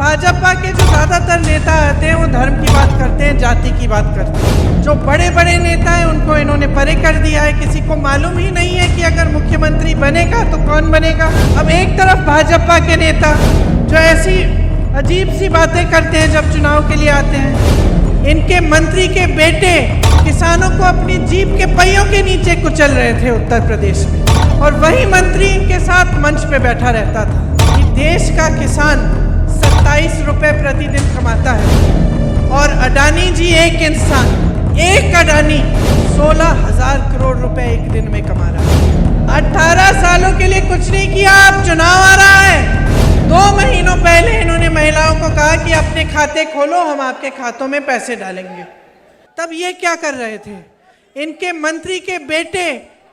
भाजपा के जो ज़्यादातर नेता आते हैं वो धर्म की बात करते हैं, जाति की बात करते हैं। जो बड़े बड़े नेता हैं उनको इन्होंने परे कर दिया है। किसी को मालूम ही नहीं है कि अगर मुख्यमंत्री बनेगा तो कौन बनेगा। अब एक तरफ भाजपा के नेता जो ऐसी अजीब सी बातें करते हैं जब चुनाव के लिए आते हैं, इनके मंत्री के बेटे किसानों को अपनी जीप के पहियों के नीचे कुचल रहे थे उत्तर प्रदेश में, और वही मंत्री इनके साथ मंच पे बैठा रहता था कि देश का किसान 27 रुपए प्रतिदिन कमाता है और अडानी जी एक अडानी 16,000 करोड़ रुपए एक दिन में कमा रहा है। 18 सालों के लिए कुछ नहीं किया, अब चुनाव आ रहा है। 2 महीनों पहले इन्होंने महिलाओं को कहा कि अपने खाते खोलो, हम आपके खातों में पैसे डालेंगे। तब ये क्या कर रहे थे? इनके मंत्री के बेटे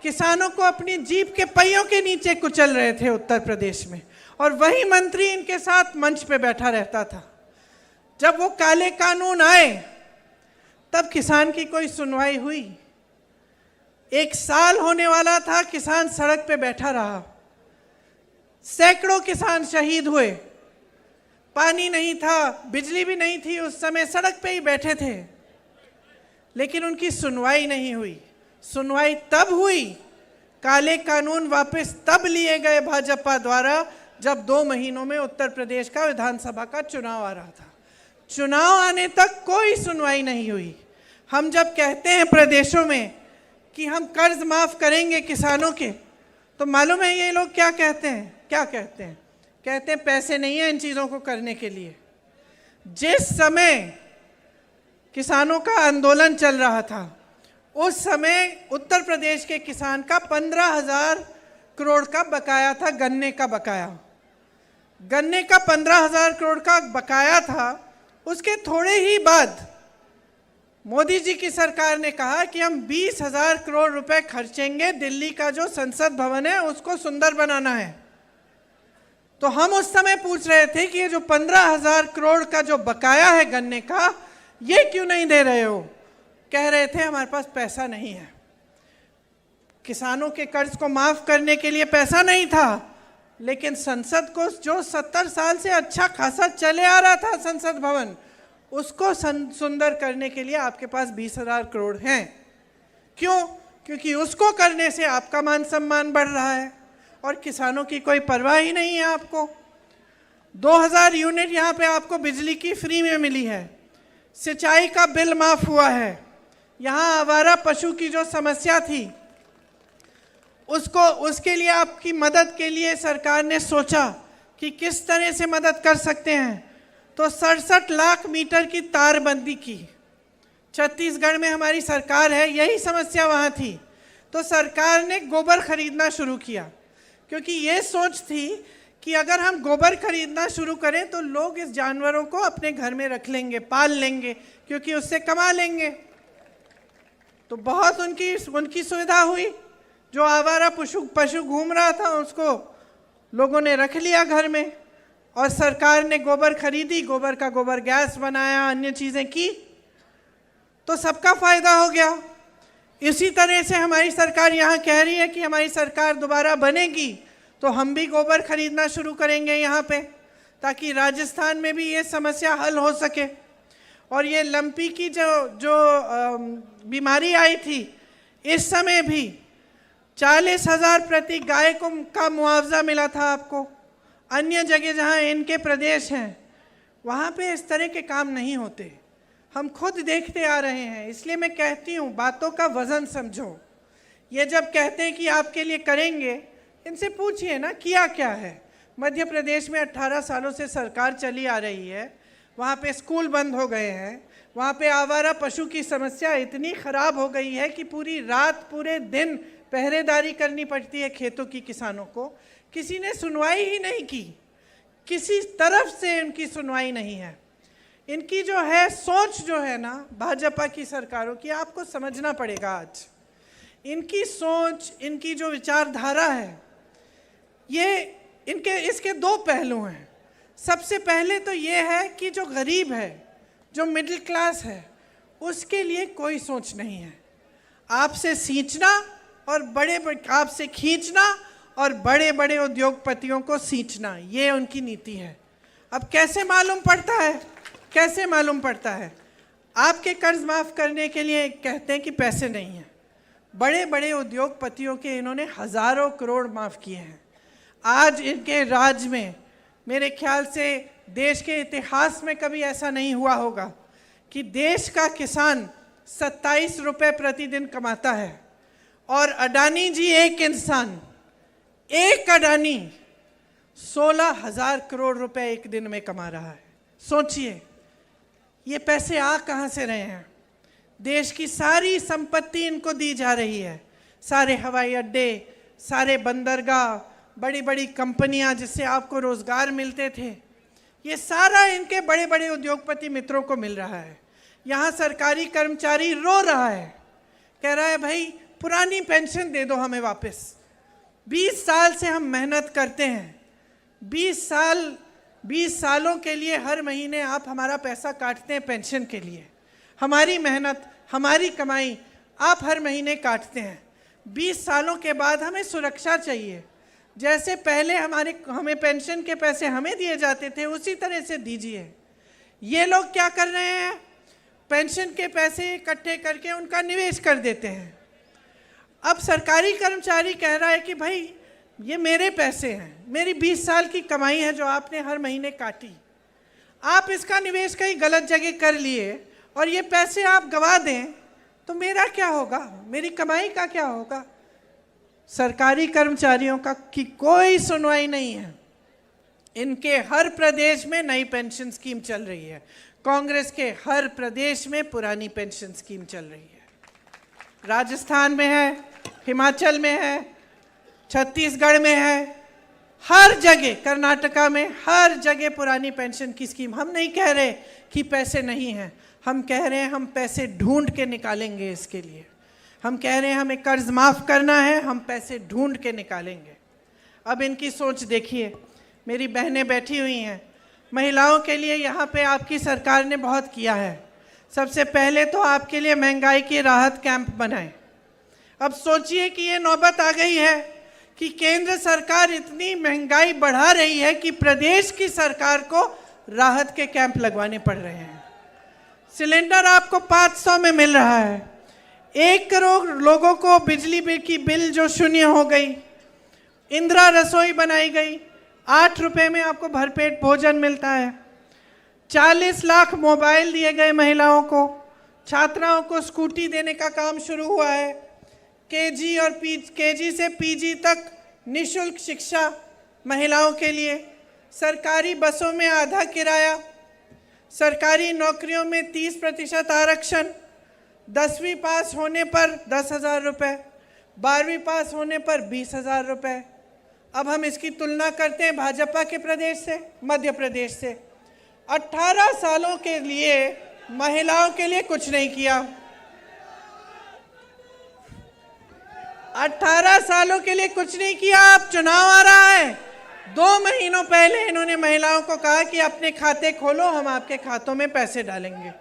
किसानों को अपनी जीप के पहियों के नीचे कुचल रहे थे उत्तर प्रदेश में, और वही मंत्री इनके साथ मंच पे बैठा रहता था। जब वो काले कानून आए तब किसान की कोई सुनवाई हुई? 1 साल होने वाला था, किसान सड़क पे बैठा रहा। सैकड़ों किसान शहीद हुए। पानी नहीं था, बिजली भी नहीं थी, उस समय सड़क पे ही बैठे थे, लेकिन उनकी सुनवाई नहीं हुई। सुनवाई तब हुई, काले कानून वापस तब लिए गए भाजपा द्वारा जब 2 महीनों में उत्तर प्रदेश का विधानसभा का चुनाव आ रहा था। चुनाव आने तक कोई सुनवाई नहीं हुई। हम जब कहते हैं प्रदेशों में कि हम कर्ज माफ करेंगे किसानों के, तो मालूम है ये लोग क्या कहते हैं? कहते हैं पैसे नहीं है इन चीज़ों को करने के लिए। जिस समय किसानों का आंदोलन चल रहा था उस समय उत्तर प्रदेश के किसान का 15,000 करोड़ का बकाया था, गन्ने का बकाया। गन्ने का 15,000 करोड़ का बकाया था। उसके थोड़े ही बाद मोदी जी की सरकार ने कहा कि हम 20,000 करोड़ रुपए खर्चेंगे, दिल्ली का जो संसद भवन है उसको सुंदर बनाना है। तो हम उस समय पूछ रहे थे कि ये जो 15,000 करोड़ का जो बकाया है गन्ने का, ये क्यों नहीं दे रहे हो? कह रहे थे हमारे पास पैसा नहीं है। किसानों के कर्ज को माफ करने के लिए पैसा नहीं था, लेकिन संसद को जो 70 साल से अच्छा खासा चले आ रहा था संसद भवन, उसको सुंदर करने के लिए आपके पास 20,000 करोड़ हैं। क्यों? क्योंकि उसको करने से आपका मान सम्मान बढ़ रहा है और किसानों की कोई परवाह ही नहीं है आपको। 2000 यूनिट यहाँ पे आपको बिजली की फ्री में मिली है, सिंचाई का बिल माफ हुआ है। यहाँ आवारा पशु की जो समस्या थी उसके लिए आपकी मदद के लिए सरकार ने सोचा कि किस तरह से मदद कर सकते हैं, तो 67 लाख मीटर की तारबंदी की। छत्तीसगढ़ में हमारी सरकार है, यही समस्या वहाँ थी, तो सरकार ने गोबर खरीदना शुरू किया, क्योंकि ये सोच थी कि अगर हम गोबर खरीदना शुरू करें तो लोग इस जानवरों को अपने घर में रख लेंगे, पाल लेंगे, क्योंकि उससे कमा लेंगे। तो बहुत उनकी सुविधा हुई। जो आवारा पशु घूम रहा था उसको लोगों ने रख लिया घर में, और सरकार ने गोबर खरीदी, गोबर का गोबर गैस बनाया, अन्य चीज़ें की, तो सबका फायदा हो गया। इसी तरह से हमारी सरकार यहाँ कह रही है कि हमारी सरकार दोबारा बनेगी तो हम भी गोबर खरीदना शुरू करेंगे यहाँ पे, ताकि राजस्थान में भी ये समस्या हल हो सके। और ये लंपी की जो बीमारी आई थी, इस समय भी 40,000 प्रति गाय का मुआवजा मिला था आपको। अन्य जगह जहाँ इनके प्रदेश हैं वहाँ पे इस तरह के काम नहीं होते, हम खुद देखते आ रहे हैं। इसलिए मैं कहती हूँ बातों का वजन समझो। ये जब कहते हैं कि आपके लिए करेंगे, इनसे पूछिए ना किया क्या है। मध्य प्रदेश में 18 सालों से सरकार चली आ रही है, वहाँ पे स्कूल बंद हो गए हैं, वहाँ पे आवारा पशु की समस्या इतनी ख़राब हो गई है कि पूरी रात पूरे दिन पहरेदारी करनी पड़ती है खेतों की किसानों को। किसी ने सुनवाई ही नहीं की, किसी तरफ से इनकी सुनवाई नहीं है। इनकी जो है सोच जो है ना भाजपा की सरकारों की, आपको समझना पड़ेगा आज। इनकी सोच, इनकी जो विचारधारा है, ये इसके 2 पहलू हैं। सबसे पहले तो ये है कि जो गरीब है, जो मिडिल क्लास है, उसके लिए कोई सोच नहीं है। आपसे सींचना और आपसे खींचना और बड़े बड़े उद्योगपतियों को सींचना, ये उनकी नीति है। अब कैसे मालूम पड़ता है, कैसे मालूम पड़ता है? आपके कर्ज माफ करने के लिए कहते हैं कि पैसे नहीं हैं। बड़े बड़े उद्योगपतियों के इन्होंने हजारों करोड़ माफ किए हैं। आज इनके राज में मेरे ख्याल से देश के इतिहास में कभी ऐसा नहीं हुआ होगा कि देश का किसान 27 रुपए प्रतिदिन कमाता है और अडानी जी, एक इंसान, एक अडानी 16,000 करोड़ रुपए एक दिन में कमा रहा है। सोचिए ये पैसे आ कहाँ से रहे हैं? देश की सारी संपत्ति इनको दी जा रही है, सारे हवाई अड्डे, सारे बंदरगाह, बड़ी बड़ी कंपनियां जिससे आपको रोजगार मिलते थे, ये सारा इनके बड़े बड़े उद्योगपति मित्रों को मिल रहा है। यहाँ सरकारी कर्मचारी रो रहा है, कह रहा है भाई पुरानी पेंशन दे दो हमें वापस। 20 साल से हम मेहनत करते हैं, 20 सालों के लिए हर महीने आप हमारा पैसा काटते हैं पेंशन के लिए। हमारी मेहनत, हमारी कमाई आप हर महीने काटते हैं। 20 सालों के बाद हमें सुरक्षा चाहिए। जैसे पहले हमें पेंशन के पैसे हमें दिए जाते थे उसी तरह से दीजिए। ये लोग क्या कर रहे हैं? पेंशन के पैसे इकट्ठे करके उनका निवेश कर देते हैं। अब सरकारी कर्मचारी कह रहा है कि भाई ये मेरे पैसे हैं, मेरी 20 साल की कमाई है जो आपने हर महीने काटी, आप इसका निवेश कहीं गलत जगह कर लिए और ये पैसे आप गवा दें तो मेरा क्या होगा, मेरी कमाई का क्या होगा? सरकारी कर्मचारियों की कोई सुनवाई नहीं है। इनके हर प्रदेश में नई पेंशन स्कीम चल रही है, कांग्रेस के हर प्रदेश में पुरानी पेंशन स्कीम चल रही है। राजस्थान में है, हिमाचल में है, छत्तीसगढ़ में है, हर जगह, कर्नाटका में, हर जगह पुरानी पेंशन की स्कीम। हम नहीं कह रहे कि पैसे नहीं हैं, हम कह रहे हैं हम पैसे ढूंढ के निकालेंगे इसके लिए। हम कह रहे हैं हमें कर्ज माफ करना है, हम पैसे ढूंढ के निकालेंगे। अब इनकी सोच देखिए। मेरी बहनें बैठी हुई हैं, महिलाओं के लिए यहाँ पे आपकी सरकार ने बहुत किया है। सबसे पहले तो आपके लिए महंगाई की राहत कैंप बनाए। अब सोचिए कि ये नौबत आ गई है कि केंद्र सरकार इतनी महंगाई बढ़ा रही है कि प्रदेश की सरकार को राहत के कैंप लगवाने पड़ रहे हैं। सिलेंडर आपको 500 में मिल रहा है, 1 करोड़ लोगों को बिजली बिल की बिल जो शून्य हो गई, इंदिरा रसोई बनाई गई, 8 रुपए में आपको भरपेट भोजन मिलता है, 40 लाख मोबाइल दिए गए महिलाओं को, छात्राओं को स्कूटी देने का काम शुरू हुआ है, केजी से पीजी तक निःशुल्क शिक्षा महिलाओं के लिए, सरकारी बसों में आधा किराया, सरकारी नौकरियों में 30% आरक्षण, 10वीं पास होने पर 10,000 रुपये, 12वीं पास होने पर 20,000 रुपये। अब हम इसकी तुलना करते हैं भाजपा के प्रदेश से, मध्य प्रदेश से। 18 सालों के लिए महिलाओं के लिए कुछ नहीं किया। 18 सालों के लिए कुछ नहीं किया। अब चुनाव आ रहा है, 2 महीनों पहले इन्होंने महिलाओं को कहा कि अपने खाते खोलो, हम आपके खातों में पैसे डालेंगे।